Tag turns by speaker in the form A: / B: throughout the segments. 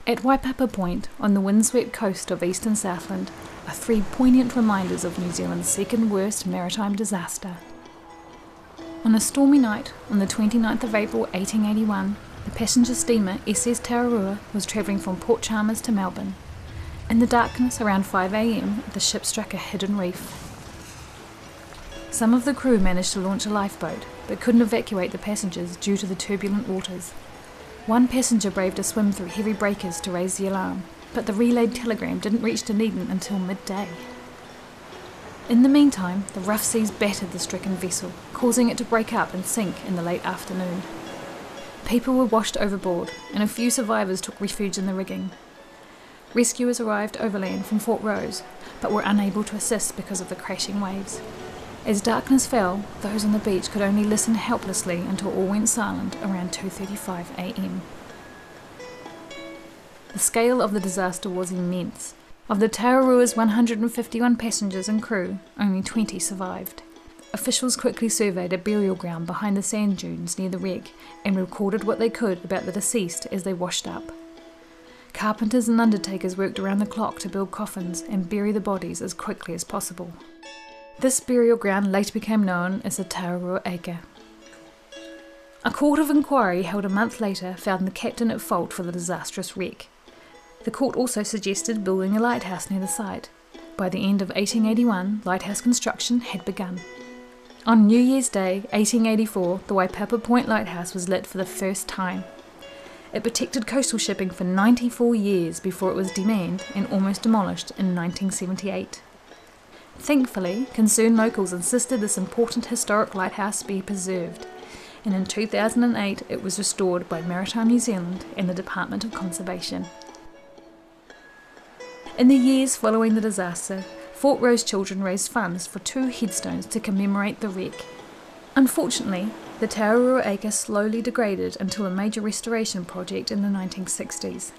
A: At Waipapa Point, on the windswept coast of eastern Southland, are three poignant reminders of New Zealand's second worst maritime disaster. On a stormy night, on the 29th of April 1881, the passenger steamer SS Tararua was travelling from Port Chalmers to Melbourne. In the darkness around 5 a.m, the ship struck a hidden reef. Some of the crew managed to launch a lifeboat, but couldn't evacuate the passengers due to the turbulent waters. One passenger braved a swim through heavy breakers to raise the alarm, but the relayed telegram didn't reach Dunedin until midday. In the meantime, the rough seas battered the stricken vessel, causing it to break up and sink in the late afternoon. People were washed overboard, and a few survivors took refuge in the rigging. Rescuers arrived overland from Fort Rose, but were unable to assist because of the crashing waves. As darkness fell, those on the beach could only listen helplessly until all went silent around 2:35 a.m. The scale of the disaster was immense. Of the Tararua's 151 passengers and crew, only 20 survived. Officials quickly surveyed a burial ground behind the sand dunes near the wreck and recorded what they could about the deceased as they washed up. Carpenters and undertakers worked around the clock to build coffins and bury the bodies as quickly as possible. This burial ground later became known as the Tararua Acre. A court of inquiry held a month later found the captain at fault for the disastrous wreck. The court also suggested building a lighthouse near the site. By the end of 1881, lighthouse construction had begun. On New Year's Day, 1884, the Waipapa Point Lighthouse was lit for the first time. It protected coastal shipping for 94 years before it was demanned and almost demolished in 1978. Thankfully, concerned locals insisted this important historic lighthouse be preserved, and in 2008 it was restored by Maritime New Zealand and the Department of Conservation. In the years following the disaster, Fort Rose children raised funds for 2 headstones to commemorate the wreck. Unfortunately, the Tararua Acre slowly degraded until a major restoration project in the 1960s.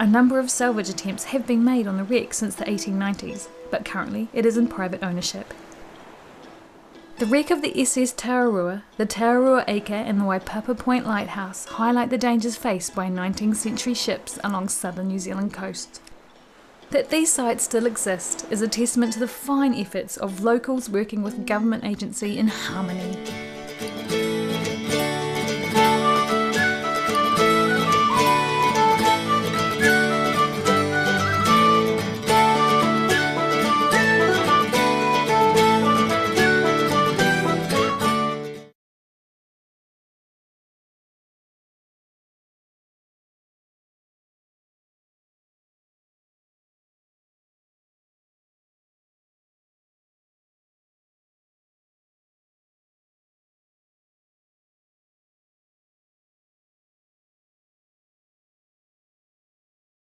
A: A number of salvage attempts have been made on the wreck since the 1890s, but currently it is in private ownership. The wreck of the SS Tararua, the Tararua Acre and the Waipapa Point Lighthouse highlight the dangers faced by 19th century ships along southern New Zealand coast. That these sites still exist is a testament to the fine efforts of locals working with government agency in harmony.